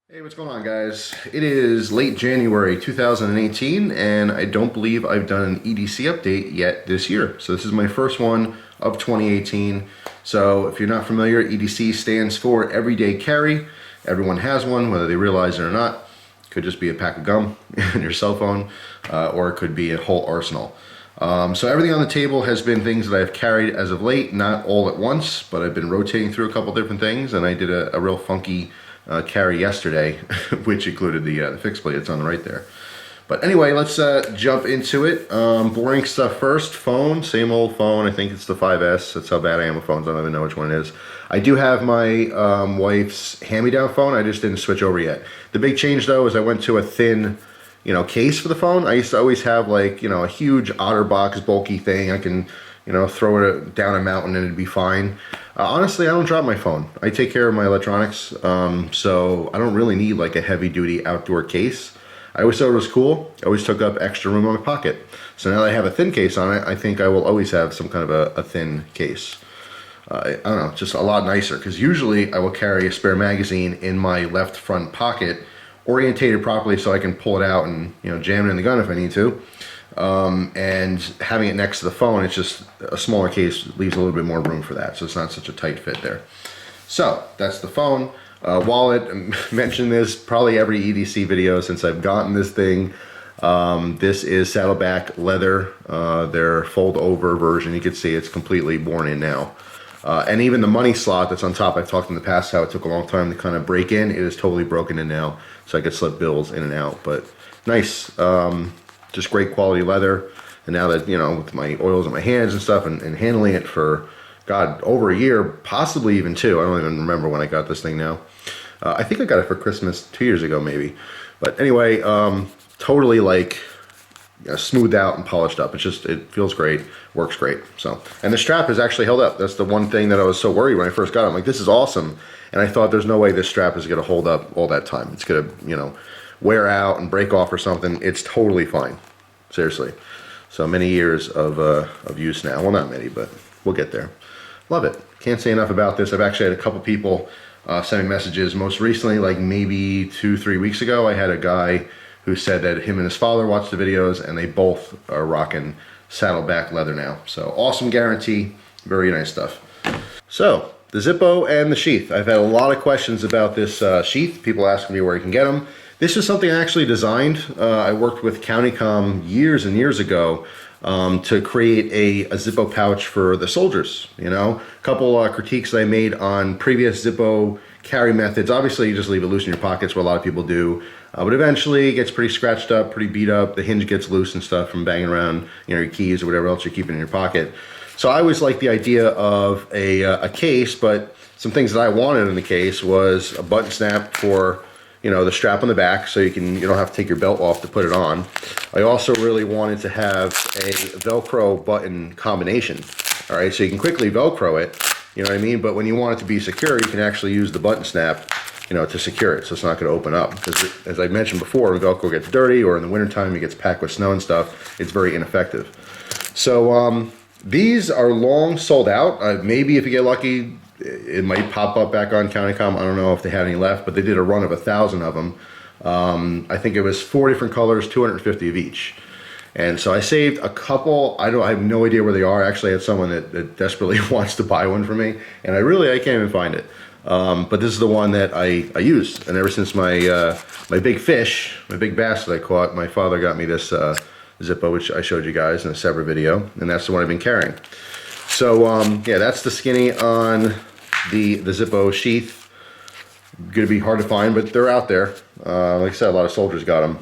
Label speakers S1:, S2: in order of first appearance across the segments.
S1: Hey, what's going on, guys? It is late January 2018, and I don't believe I've done an EDC update yet this year. So this is my first one of 2018. So if you're not familiar, EDC stands for Everyday Carry. Everyone has one, whether they realize it or not. Could just be a pack of gum in your cell phone, or it could be a whole arsenal. So everything on the table has been things that I've carried as of late, not all at once, but I've been rotating through a couple different things, and I did a real funky carry yesterday, which included the fixed plate that's on the right there. But anyway, let's jump into it. Boring stuff first. Phone, same old phone. I think it's the 5S. That's how bad I am with phones. I don't even know which one it is. I do have my wife's hand-me-down phone. I just didn't switch over yet. The big change, though, is I went to a thin, case for the phone. I used to always have, like, a huge OtterBox bulky thing. I can, throw it down a mountain and it'd be fine. Honestly, I don't drop my phone. I take care of my electronics, so I don't really need like a heavy-duty outdoor case. I always thought it was cool. I always took up extra room in my pocket. So now that I have a thin case on it, I think I will always have some kind of a thin case. I don't know, just a lot nicer, because usually I will carry a spare magazine in my left front pocket, orientated properly so I can pull it out and jam it in the gun if I need to. And having it next to the phone, it's just a smaller case, leaves a little bit more room for that, so it's not such a tight fit there. So that's the phone. Wallet, I mentioned this probably every EDC video since I've gotten this thing. This is saddleback leather, their fold over version. You can see it's completely worn in now. And even the money slot that's on top, I've talked in the past how it took a long time to kind of break in. It is totally broken in now, so I could slip bills in and out, but nice. Just great quality leather. And now that, with my oils in my hands and stuff and handling it for, God, over a year, possibly even two. I don't even remember when I got this thing now. I think I got it for Christmas 2 years ago, maybe. But anyway, totally like smoothed out and polished up. It feels great, works great. So, and the strap is actually held up. That's the one thing that I was so worried when I first got it. I'm like, this is awesome. And I thought there's no way this strap is going to hold up all that time. It's going to, wear out and break off or something. It's totally fine, seriously. So many years of use now. Well, not many, but we'll get there. Love it. Can't say enough about this. I've actually had a couple people send me messages. Most recently, like maybe 2-3 weeks ago, I had a guy who said that him and his father watched the videos and they both are rocking saddleback leather now. So awesome guarantee, very nice stuff. So the Zippo and the sheath. I've had a lot of questions about this sheath. People asking me where you can get them. This is something I actually designed. I worked with COUNTYCOM years and years ago to create a Zippo pouch for the soldiers. A couple critiques that I made on previous Zippo carry methods. Obviously, you just leave it loose in your pockets, what a lot of people do. But eventually, it gets pretty scratched up, pretty beat up. The hinge gets loose and stuff from banging around, your keys or whatever else you're keeping in your pocket. So I always liked the idea of a case, but some things that I wanted in the case was a button snap for the strap on the back, so you don't have to take your belt off to put it on. I also really wanted to have a Velcro button combination. All right, so you can quickly Velcro it, you know what I mean? But when you want it to be secure, you can actually use the button snap, to secure it, so it's not going to open up. Because as I mentioned before, when Velcro gets dirty or in the wintertime it gets packed with snow and stuff, it's very ineffective. So these are long sold out. Maybe if you get lucky, it might pop up back on COUNTYCOM. I don't know if they have any left, but they did a run of 1,000 of them. I think it was 4 different colors, 250 of each. And so I saved a couple. I have no idea where they are. Actually, I had someone that desperately wants to buy one for me, and I can't even find it. But this is the one that I use, and ever since my big fish, my big bass that I caught, my father got me this Zippo, which I showed you guys in a separate video, and that's the one I've been carrying. So yeah, that's the skinny on the Zippo sheath. Gonna be hard to find, but they're out there. Like I said, a lot of soldiers got them,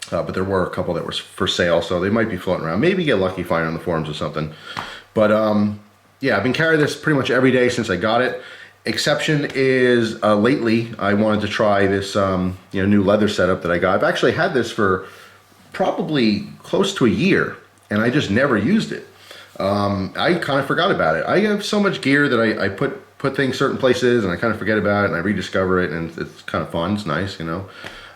S1: but there were a couple that were for sale, so they might be floating around. Maybe get lucky finding on the forums or something. But yeah, I've been carrying this pretty much every day since I got it. Exception is lately I wanted to try this new leather setup that I got. I've actually had this for probably close to a year, and I just never used it. I kind of forgot about it. I have so much gear that I put things certain places and I kind of forget about it and I rediscover it, and it's kind of fun. It's nice,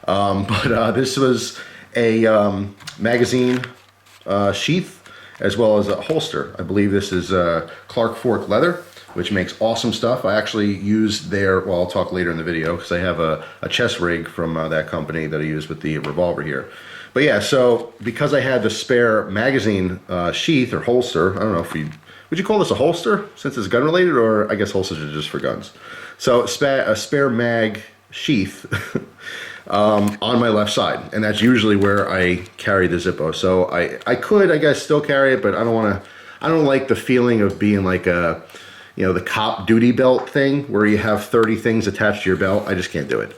S1: But this was a magazine sheath as well as a holster. I believe this is Clark Fork leather. which makes awesome stuff. I actually use their, well, I'll talk later in the video because I have a chest rig from that company that I use with the revolver here. But yeah, so because I had the spare magazine sheath or holster, I don't know if would you call this a holster since it's gun related, or I guess holsters are just for guns. So a spare mag sheath on my left side, and that's usually where I carry the Zippo. So I could, I guess, still carry it, but I don't like the feeling of being like a, you know, the cop duty belt thing where you have 30 things attached to your belt. I just can't do it.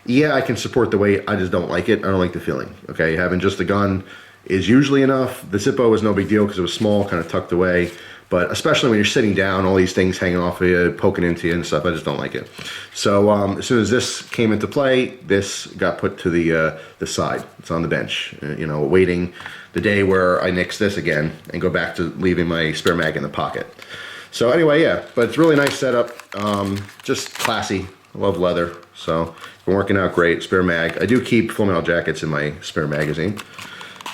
S1: Yeah, I can support the weight. I just don't like it. I don't like the feeling. Okay, having just the gun is usually enough. The Zippo was no big deal because it was small, kind of tucked away. But especially when you're sitting down, all these things hanging off of you, poking into you and stuff, I just don't like it. So as soon as this came into play, this got put to the side. It's on the bench, you know, waiting the day where I nix this again and go back to leaving my spare mag in the pocket. So anyway, yeah, but it's really nice setup, just classy. I love leather, so it's been working out great. Spare mag. I do keep full metal jackets in my spare magazine.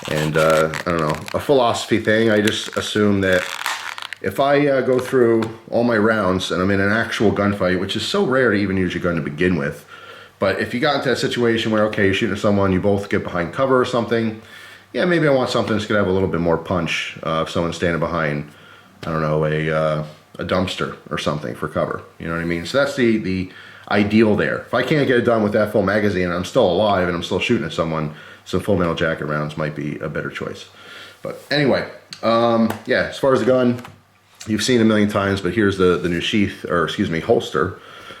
S1: And I don't know, a philosophy thing. I just assume that if I go through all my rounds and I'm in an actual gunfight, which is so rare to even use your gun to begin with, but if you got into a situation where, okay, you're shooting at someone, you both get behind cover or something, yeah, maybe I want something that's gonna have a little bit more punch if someone's standing behind, I don't know, a dumpster or something for cover. You know what I mean? So that's the ideal there. If I can't get it done with that full magazine and I'm still alive and I'm still shooting at someone, some full metal jacket rounds might be a better choice. But anyway, yeah, as far as the gun, you've seen it a million times, but here's the new sheath, or excuse me, holster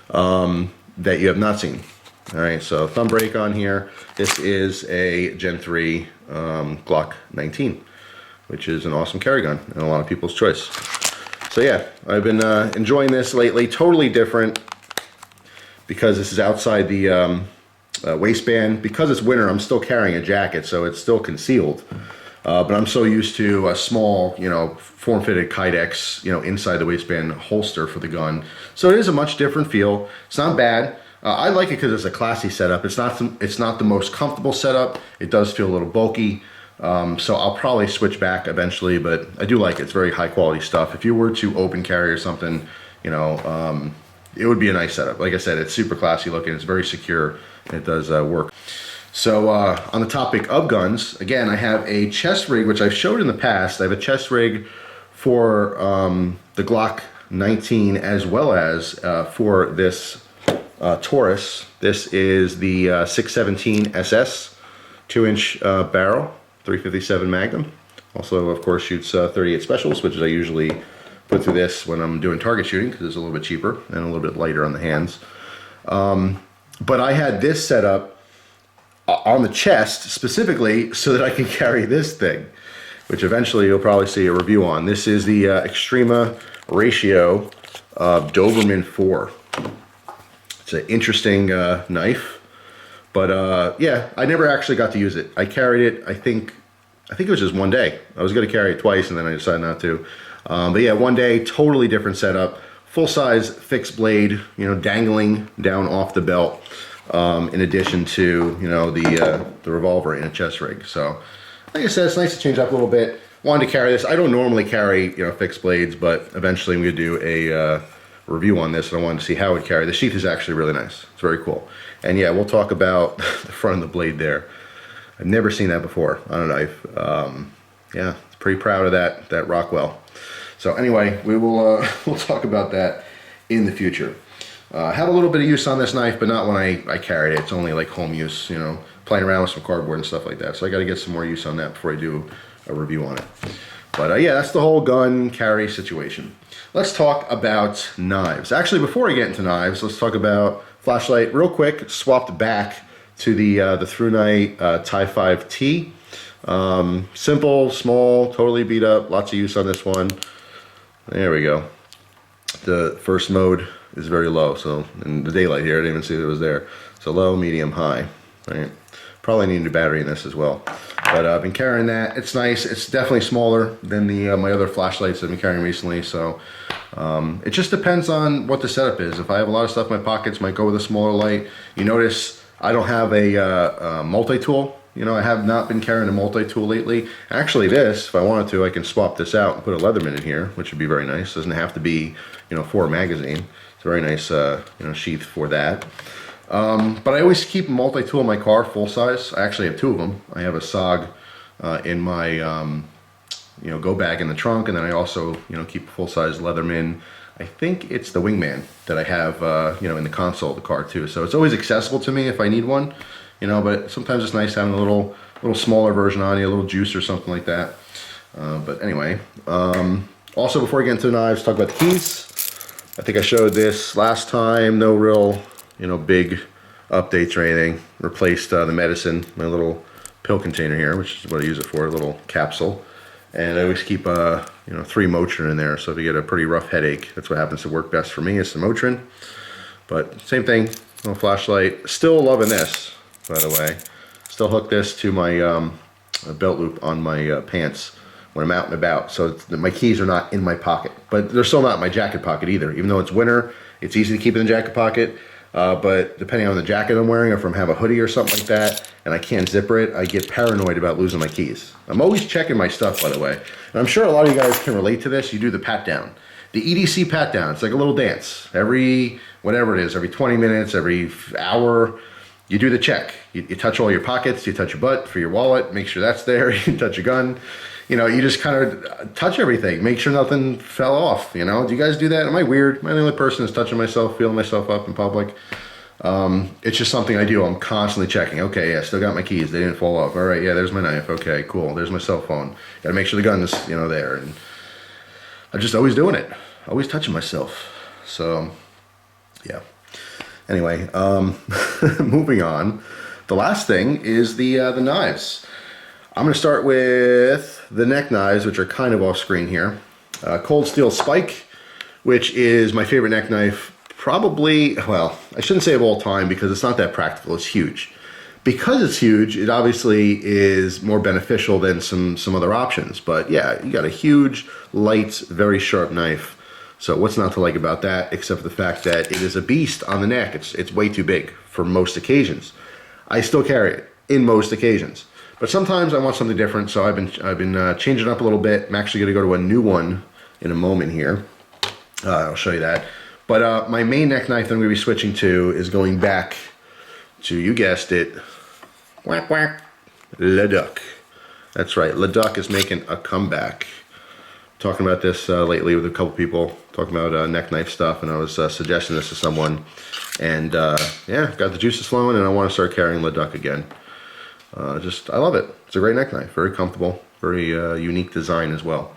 S1: that you have not seen. All right, so thumb brake on here. This is a Gen 3 Glock 19, which is an awesome carry gun and a lot of people's choice. So yeah, I've been enjoying this lately. Totally different because this is outside the waistband. Because it's winter, I'm still carrying a jacket, so it's still concealed. But I'm so used to a small, you know, form-fitted Kydex, you know, inside the waistband holster for the gun. So it is a much different feel. It's not bad. I like it because it's a classy setup. It's not the most comfortable setup. It does feel a little bulky. So I'll probably switch back eventually, but I do like it. It's very high quality stuff. If you were to open carry or something, you know, it would be a nice setup. Like I said, it's super classy looking. It's very secure. And it does work. So on the topic of guns, again, I have a chest rig, which I've showed in the past. I have a chest rig for the Glock 19 as well as for this Taurus. This is the 617 SS 2-inch barrel, 357 Magnum. Also, of course, shoots 38 specials, which I usually put through this when I'm doing target shooting because it's a little bit cheaper and a little bit lighter on the hands. But I had this set up on the chest specifically so that I can carry this thing, which eventually you'll probably see a review on. This is the Extrema Ratio Doberman 4. It's an interesting knife, but yeah, I never actually got to use it. I carried it, I think it was just one day. I was going to carry it twice and then I decided not to. But yeah, one day, totally different setup. Full-size fixed blade, you know, dangling down off the belt. In addition to, you know, the revolver in a chest rig. So, like I said, it's nice to change up a little bit. Wanted to carry this. I don't normally carry, you know, fixed blades, but eventually I'm going to do a review on this, and I wanted to see how it would carry. The sheath is actually really nice. It's very cool. And yeah, we'll talk about the front of the blade there. I've never seen that before on a knife. Yeah, pretty proud of that Rockwell. So anyway, we will we'll talk about that in the future. I have a little bit of use on this knife, but not when I carried it. It's only like home use, you know, playing around with some cardboard and stuff like that. So I got to get some more use on that before I do a review on it. But yeah, that's the whole gun carry situation. Let's talk about knives. Actually, before I get into knives, let's talk about flashlight real quick. Swapped back to the ThruNite Tie 5T. Simple, small, totally beat up. Lots of use on this one. There we go. The first mode is very low, so in the daylight here, I didn't even see that it was there. So low, medium, high, right? Probably need a battery in this as well. But I've been carrying that. It's nice. It's definitely smaller than the my other flashlights I've been carrying recently. So it just depends on what the setup is. If I have a lot of stuff in my pockets, might go with a smaller light. You notice I don't have a multi-tool You know, I have not been carrying a multi-tool lately. Actually, this, if I wanted to, I can swap this out and put a Leatherman in here, which would be very nice. Doesn't have to be, you know, for a magazine. It's a very nice, you know, sheath for that. But I always keep a multi-tool in my car, full size. I actually have two of them. I have a SOG in my, you know, go bag in the trunk, and then I also, you know, keep a full-size Leatherman. I think it's the Wingman that I have, you know, in the console of the car too. So it's always accessible to me if I need one. You know, but sometimes it's nice having a little smaller version on you, a little juice or something like that. But anyway, also before we get into the knives, talk about the keys. I think I showed this last time. No real, you know, big updates or anything. Replaced the medicine, my little pill container here, which is what I use it for, a little capsule. And I always keep you know, 3 Motrin in there. So if you get a pretty rough headache, that's what happens to work best for me. Is the Motrin. But same thing, little flashlight. Still loving this, by the way. Still hook this to my belt loop on my pants when I'm out and about, so my keys are not in my pocket. But they're still not in my jacket pocket either. Even though it's winter, it's easy to keep in the jacket pocket. But depending on the jacket I'm wearing, if I have a hoodie or something like that, and I can't zipper it, I get paranoid about losing my keys. I'm always checking my stuff, by the way. And I'm sure a lot of you guys can relate to this. You do the pat down. The EDC pat down, it's like a little dance. Every, whatever it is, every 20 minutes, every hour, you do the check. You touch all your pockets, you touch your butt for your wallet, make sure that's there, you touch your gun. You know, you just kind of touch everything, make sure nothing fell off, you know? Do you guys do that? Am I weird? Am I the only person that's touching myself, feeling myself up in public? It's just something I do. I'm constantly checking. Okay, yeah, still got my keys. They didn't fall off. All right, yeah, there's my knife. Okay, cool. There's my cell phone. Got to make sure the gun's, you know, there. And I'm just always doing it. Always touching myself. So, yeah. Anyway, moving on. The last thing is the knives. I'm going to start with the neck knives, which are kind of off screen here. Cold Steel Spike, which is my favorite neck knife. Probably, well, I shouldn't say of all time because it's not that practical. It's huge. Because it's huge, it obviously is more beneficial than some other options. But yeah, you got a huge, light, very sharp knife. So what's not to like about that, except for the fact that it is a beast on the neck. It's way too big for most occasions. I still carry it in most occasions. But sometimes I want something different, so I've been changing it up a little bit. I'm actually going to go to a new one in a moment here. I'll show you that. But my main neck knife that I'm going to be switching to is going back to, you guessed it, whack whack, Le Duc. That's right, Le Duc is making a comeback. Talking about this lately with a couple people, talking about neck knife stuff, and I was suggesting this to someone. And yeah, got the juices flowing, and I want to start carrying Le Duc again. I love it. It's a great neck knife, very comfortable, very unique design as well.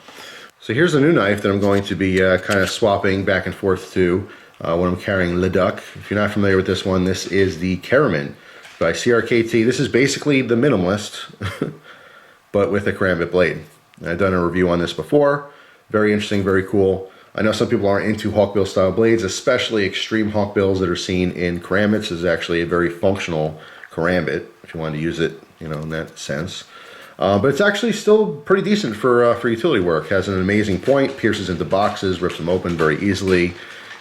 S1: So here's a new knife that I'm going to be kind of swapping back and forth to when I'm carrying Le Duc. If you're not familiar with this one, this is the Karaman by CRKT. This is basically the Minimalist, but with a karambit blade. I've done a review on this before. Very interesting, very cool. I know some people aren't into hawkbill style blades, especially extreme hawkbills that are seen in karambits. This is actually a very functional karambit, if you want to use it, you know, in that sense. But it's actually still pretty decent for utility work. Has an amazing point, pierces into boxes, rips them open very easily. You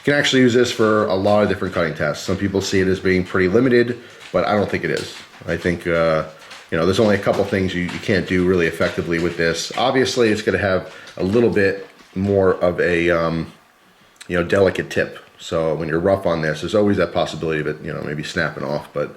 S1: can actually use this for a lot of different cutting tasks. Some people see it as being pretty limited, but I don't think it is. I think, you know, there's only a couple things you can't do really effectively with this. Obviously, it's going to have a little bit more of a, you know, delicate tip. So when you're rough on this, there's always that possibility of it, you know, maybe snapping off. But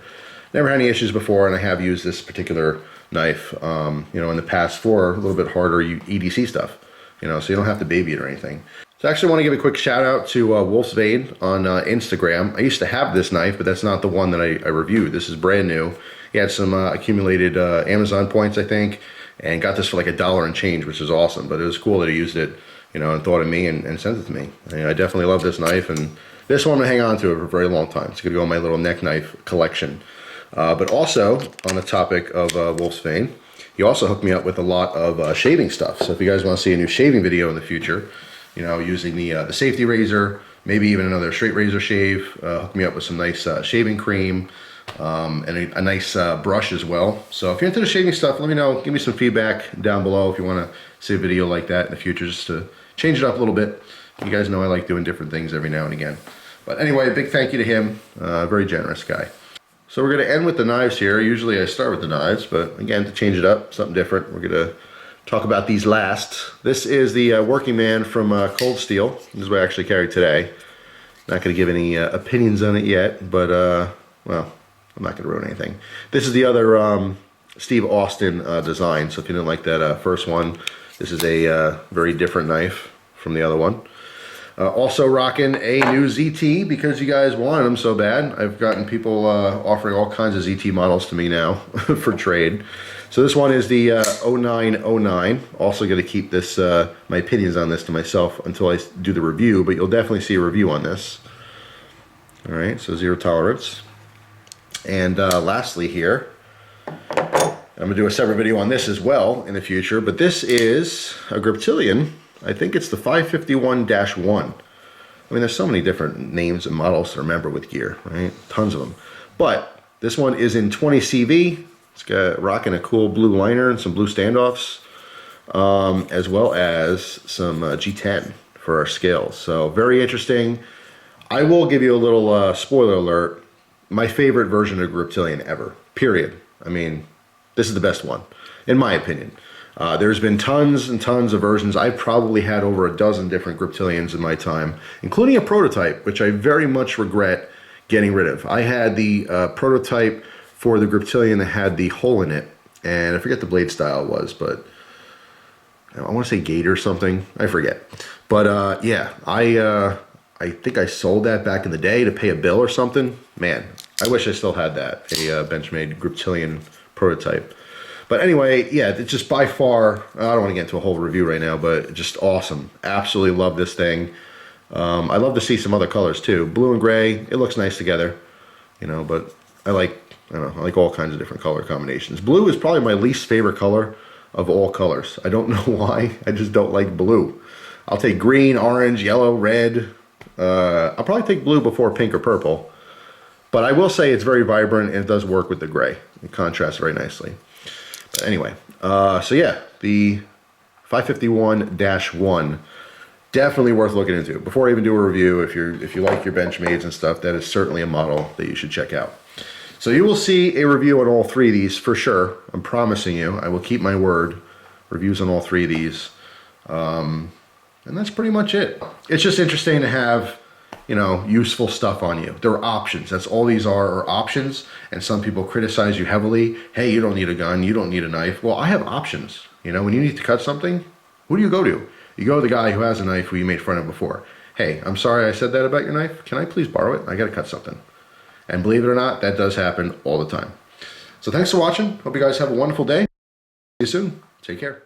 S1: never had any issues before, and I have used this particular knife, you know, in the past for a little bit harder EDC stuff, you know, so you don't have to baby it or anything. So I actually want to give a quick shout out to Wolf's Vein on Instagram. I used to have this knife, but that's not the one that I reviewed. This is brand new. He had some accumulated Amazon points, I think, and got this for like $1 and change, which is awesome. But it was cool that he used it, you know, and thought of me and sent it to me. I definitely love this knife, and this one I'm going to hang on to it for a very long time. It's going to go in my little neck knife collection. But also, on the topic of Wolf's Vein, he also hooked me up with a lot of shaving stuff. So if you guys want to see a new shaving video in the future, you know, using the safety razor, maybe even another straight razor shave, hook me up with some nice shaving cream, and a nice brush as well. So if you're into the shaving stuff, let me know. Give me some feedback down below if you want to see a video like that in the future, just to change it up a little bit. You guys know I like doing different things every now and again. But anyway, a big thank you to him. Very generous guy. So we're going to end with the knives here. Usually I start with the knives, but again, to change it up, something different, we're going to talk about these last. This is the Working Man from Cold Steel. This is what I actually carried today. Not going to give any opinions on it yet, but, well, I'm not going to ruin anything. This is the other Steve Austin design, so if you didn't like that first one, this is a very different knife from the other one. Also rocking a new ZT because you guys wanted them so bad. I've gotten people offering all kinds of ZT models to me now for trade. So this one is the 0909. Also going to keep this my opinions on this to myself until I do the review, but you'll definitely see a review on this. All right, so 0 tolerance. And lastly here, I'm going to do a separate video on this as well in the future, but this is a Griptilian. I think it's the 551-1. I mean, there's so many different names and models to remember with gear, right? Tons of them. But this one is in 20 CV. It's got rocking a cool blue liner and some blue standoffs, as well as some G10 for our scales. So very interesting. I will give you a little spoiler alert. My favorite version of Griptilian ever, period. I mean, this is the best one, in my opinion. There's been tons and tons of versions. I've probably had over a dozen different Griptilians in my time, including a prototype, which I very much regret getting rid of. I had the prototype for the Griptilian that had the hole in it, and I forget the blade style it was, but I want to say Gate or something. I forget. But yeah, I think I sold that back in the day to pay a bill or something. Man, I wish I still had that, a Benchmade Griptilian prototype. But anyway, yeah, it's just by far, I don't want to get into a whole review right now, but just awesome. Absolutely love this thing. I love to see some other colors too. Blue and gray, it looks nice together, you know, but I like all kinds of different color combinations. Blue is probably my least favorite color of all colors. I don't know why, I just don't like blue. I'll take green, orange, yellow, red. I'll probably take blue before pink or purple. But I will say it's very vibrant and it does work with the gray. It contrasts very nicely. But anyway, so yeah, the 551-1, definitely worth looking into. Before I even do a review, if you like your Benchmades and stuff, that is certainly a model that you should check out. So you will see a review on all three of these for sure. I'm promising you. I will keep my word. Reviews on all three of these. And that's pretty much it. It's just interesting to have, you know, useful stuff on you. There are options. That's all these are options. And some people criticize you heavily. Hey, you don't need a gun. You don't need a knife. Well, I have options. You know, when you need to cut something, who do you go to? You go to the guy who has a knife who you made fun of before. Hey, I'm sorry I said that about your knife. Can I please borrow it? I got to cut something. And believe it or not, that does happen all the time. So thanks for watching. Hope you guys have a wonderful day. See you soon. Take care.